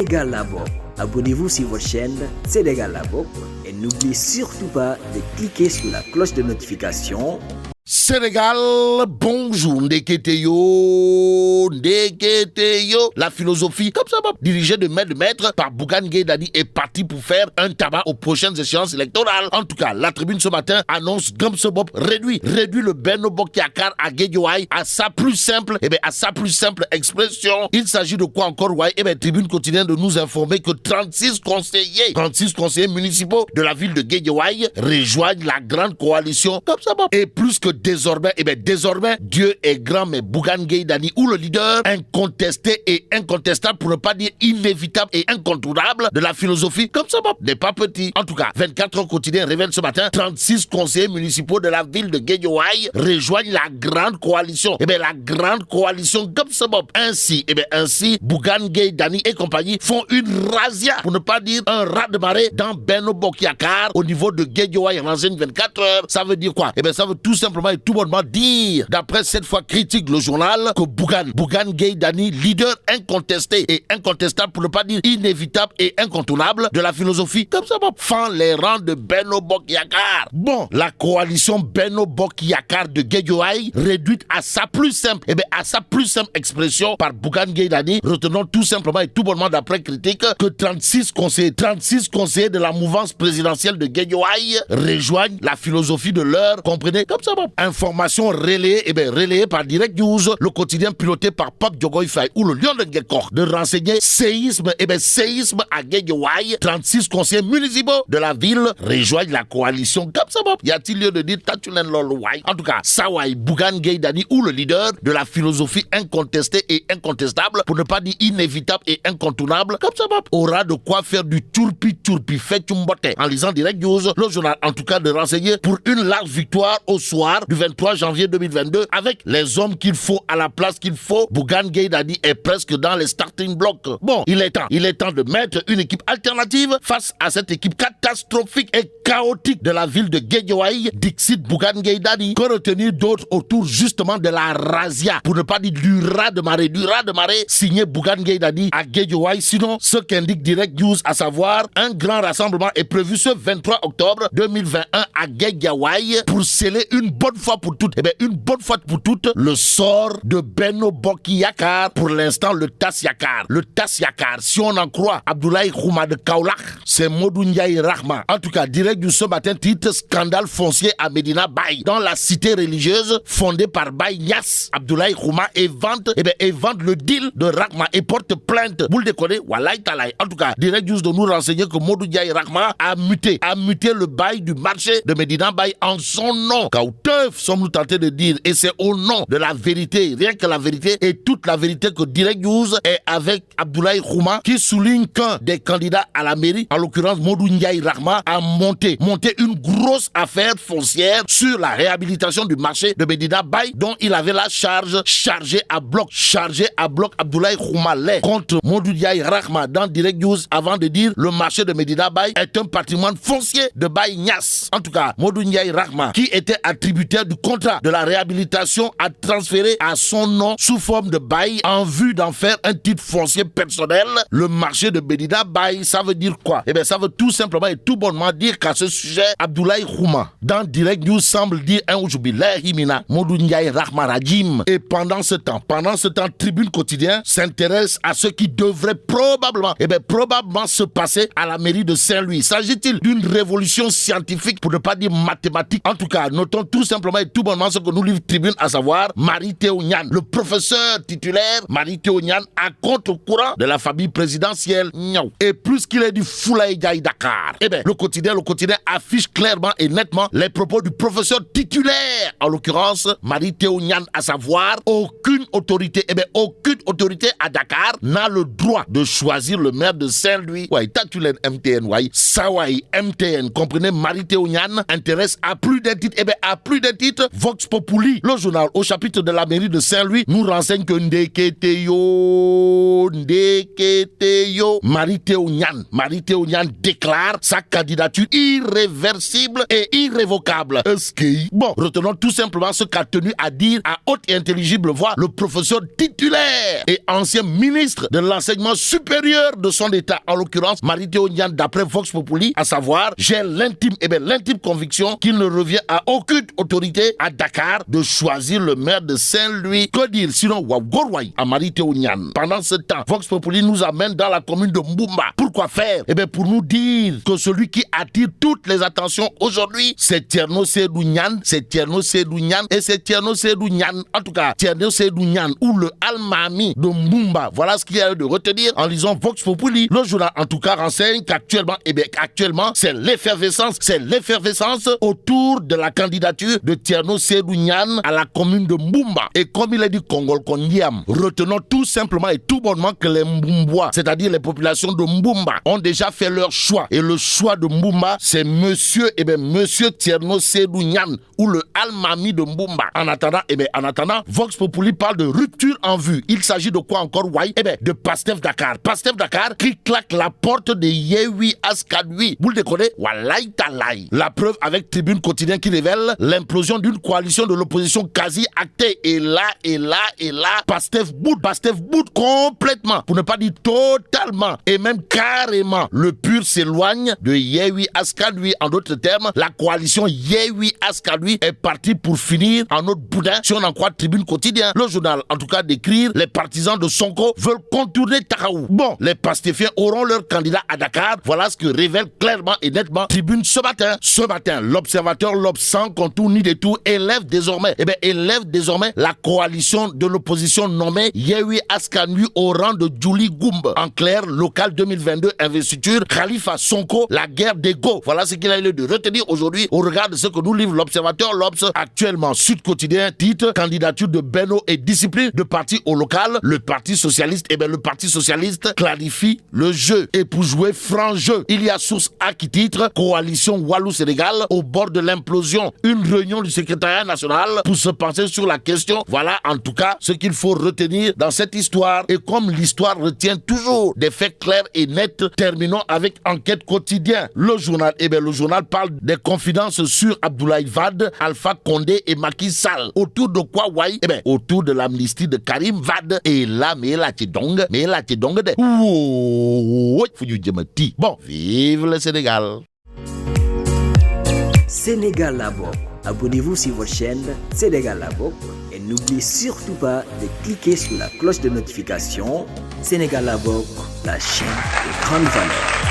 Sénégal la bokk. Abonnez-vous sur votre chaîne Sénégal la bokk et n'oubliez surtout pas de cliquer sur la cloche de notification. Sénégal, bonjour, ndekete yo. La philosophie, comme ça, dirigée de maître par Bougane Gueye Dany est partie pour faire un tabac aux prochaines échéances électorales. En tout cas, la tribune ce matin annonce Gumsebop réduit le Benno Bokk Yakaar à Guédiawaye à sa plus simple expression. Il s'agit de quoi encore, ouais? Tribune continue de nous informer que 36 conseillers municipaux de la ville de Guédiawaye rejoignent la grande coalition, comme ça, et plus que désormais, Dieu est grand, mais Bougane Gueye Dany, ou le leader incontesté et incontestable, pour ne pas dire inévitable et incontournable de la philosophie, comme ça, n'est pas petit. En tout cas, 24 heures quotidien révèle ce matin, 36 conseillers municipaux de la ville de Guédiawaye rejoignent la grande coalition. La grande coalition, comme ça, ainsi, Bougane Gueye Dany et compagnie font une razzia, pour ne pas dire un raz-de-marée, dans Benno Bokk Yakaar, au niveau de Guédiawaye, en 24 heures. Ça veut dire quoi? Ça veut tout simplement et tout bonnement dire, d'après cette fois critique le journal, que Bougane Gueye Dany, leader incontesté et incontestable, pour ne pas dire inévitable et incontournable de la philosophie, comme ça, fend les rangs de Benno Bokk Yakaar. Bon, la coalition Benno Bokk Yakaar de Guédiawaye, réduite à sa plus simple, expression par Bougane Gueye Dany, retenons tout simplement et tout bonnement d'après critique que 36 conseillers de la mouvance présidentielle de Guédiawaye rejoignent la philosophie de leur, comprenez, comme ça, information relayée par Direct News, le quotidien piloté par Pape Diogoye Faye ou le Lion de Ngekor, de renseigner séisme à Guédiawaye. 36 conseillers municipaux de la ville rejoignent la coalition, comme ça, y a-t-il lieu de dire Tatunen Lolouaï? En tout cas, Sawai Bougane Gueye Dany, ou le leader de la philosophie incontestée et incontestable, pour ne pas dire inévitable et incontournable, comme ça, aura de quoi faire du turpi fait chumbote. En lisant Direct News, le journal en tout cas de renseigner pour une large victoire au soir du 23 janvier 2022 avec les hommes qu'il faut à la place qu'il faut. Bougane Gueye Dany est presque dans les starting blocks. Bon, il est temps de mettre une équipe alternative face à cette équipe catastrophique et chaotique de la ville de Guédiawaye. Dixit Bougane Gueye Dany. Que retenir d'autres autour justement de la razzia, pour ne pas dire du raz de marée signé Bougane Gueye Dany à Guédiawaye. Sinon, ce qu'indique Direct News, à savoir un grand rassemblement est prévu ce 23 octobre 2021 à Guédiawaye pour sceller une bonne fois pour toutes, le sort de Benno Bokk Yakaar, pour l'instant le TAS Yakaar. Le TAS Yakaar, si on en croit Abdoulaye Khouma de Kaolack, c'est Modou Ndiaye Rahma. En tout cas, Direct du ce matin titre scandale foncier à Medina Baye, dans la cité religieuse fondée par Baye Niass. Abdoulaye Khouma évente le deal de Rahma et porte plainte. Vous le déconnez, wallahi talaï. En tout cas, Direct News de nous renseigner que Modou Ndiaye Rahma a muté le bail du marché de Medina Baye en son nom. Kauteuf, sommes-nous tentés de dire, et c'est au nom de la vérité, rien que la vérité et toute la vérité, que Direct News est avec Abdoulaye Khouma, qui souligne qu'un des candidats à la mairie, en l'occurrence Modou Ndiaye Rahma, a monté une grosse affaire foncière sur la réhabilitation du marché de Medina Baye, dont il avait la charge, chargé à bloc Abdoulaye Khouma l'est contre Modou Ndiaye Rahma dans Direct News, avant de dire le marché de Medina Baye est un patrimoine foncier de Baye Niass. En tout cas, Modou Ndiaye Rahma, qui était attributaire du contrat de la réhabilitation, a transféré à son nom sous forme de bail en vue d'en faire un titre foncier personnel le marché de Medina Baye. Ça veut dire quoi? Ça veut tout simplement et tout bonnement dire qu'à ce sujet, Abdoulaye Khouma dans Direct News semble dire un oujubilahi mina Modou Ndiaye Rahma Rajim. Et pendant ce temps, Tribune Quotidien s'intéresse à ce qui devrait probablement se passer à la mairie de Saint-Louis. S'agit-il d'une révolution scientifique, pour ne pas dire mathématique? En tout cas, notons tout simplement et tout bonnement ce que nous livre Tribune, à savoir Mary Théo Niane, le professeur titulaire Mary Théo Niane, à contre-courant de la famille présidentielle. Et plus qu'il est du Foulaye Diaye Dakar, le quotidien affiche clairement et nettement les propos du professeur titulaire, en l'occurrence Mary Théo Niane, à savoir aucune autorité à Dakar n'a le droit de choisir le maire de Saint-Louis. Ouais, Tatulen MTN, ouais, Sawai MTN, comprenez, Mary Théo Niane intéresse à plus d'un titre, Vox Populi, le journal au chapitre de la mairie de Saint-Louis, nous renseigne que Mary Théo Niane déclare sa candidature irréversible et irrévocable. Bon, retenons tout simplement ce qu'a tenu à dire à haute et intelligible voix le professeur titulaire et ancien ministre de l'enseignement supérieur de son état, en l'occurrence Mary-Théo Niane, d'après Vox Populi, à savoir: j'ai l'intime conviction qu'il ne revient à aucune autorité à Dakar de choisir le maire de Saint-Louis. Que dire sinon Wagorwai à Mary-Théo Niane? Pendant ce temps, Vox Populi nous amène dans la commune de Mboumba. Pourquoi faire? Pour nous dire que celui qui attire toutes les attentions aujourd'hui, c'est Thierno Seydou Niane, et c'est Thierno Seydou Niane, en tout cas Thierno Seydou Niane ou le Almami de Mboumba. Voilà ce qu'il y a de retenir en lisant Vox Populi. Le journal en tout cas renseigne qu'actuellement, c'est l'effervescence autour de la candidature de Thierno Seydou Niane à la commune de Mboumba. Et comme il a dit Kongol Kondiam, retenons tout simplement et tout bonnement que les Mbumbois, c'est-à-dire les populations de Mboumba, ont déjà fait leur choix. Et le choix de Mboumba, c'est monsieur Thierno Seydou Niane ou le Almami de Mboumba. En attendant, Vox Populi parle de rupture en vue. Il s'agit de quoi encore, Wai? De Pastef Dakar. Pastef Dakar qui claque la porte de Yehui Askanui. Vous le déconnez? Wallahi talaï. La preuve avec Tribune Quotidien qui révèle l'implosion d'une coalition de l'opposition quasi actée. Et là, Pastef boude complètement, pour ne pas dire totalement, et même carrément. Le PUR s'éloigne de Yehui Askanui. En d'autres termes, la coalition Yehui Askanui est partie pour finir en autre boudin, si on en croit Tribune Quotidien. Le journal, en tout cas, d'écrire: les partisans de Sonko veulent contourner Taraou. Bon, les pastéfiens auront leur candidat à Dakar. Voilà ce que révèle clairement et nettement Tribune ce matin. Ce matin, l'observateur L'Obs, sans contour ni détour, élève désormais la coalition de l'opposition nommée Yehui Askanui au rang de Djouli Goumba. En clair, local 2022, investiture Khalifa Sonko, la guerre d'ego. Voilà ce qu'il a eu de retenir aujourd'hui au regard de ce que nous livre l'observateur L'Obs. Actuellement, Sud Quotidien titre: candidature de Benno et discipline de parti au local. Le Parti Socialiste, le Parti Socialiste clarifie le jeu. Et pour jouer franc jeu, il y a Source A qui titre: coalition Wallou-Sénégal au bord de l'implosion. Une réunion du secrétariat national pour se pencher sur la question. Voilà en tout cas ce qu'il faut retenir dans cette histoire. Et comme l'histoire retient toujours des faits clairs et nets, terminons avec Enquête Quotidien. Le journal parle des confidences sur Abdoulaye Wade, Alpha Condé et Macky Sall. Autour de quoi, Wai? Autour de l'amnistie de Karim Wade. Et là, mais là, tu donc de. Bon, vive le Sénégal. Sénégal la bokk. Abonnez-vous sur votre chaîne Sénégal la bokk et n'oubliez surtout pas de cliquer sur la cloche de notification. Sénégal la bokk, la chaîne de grande valeur.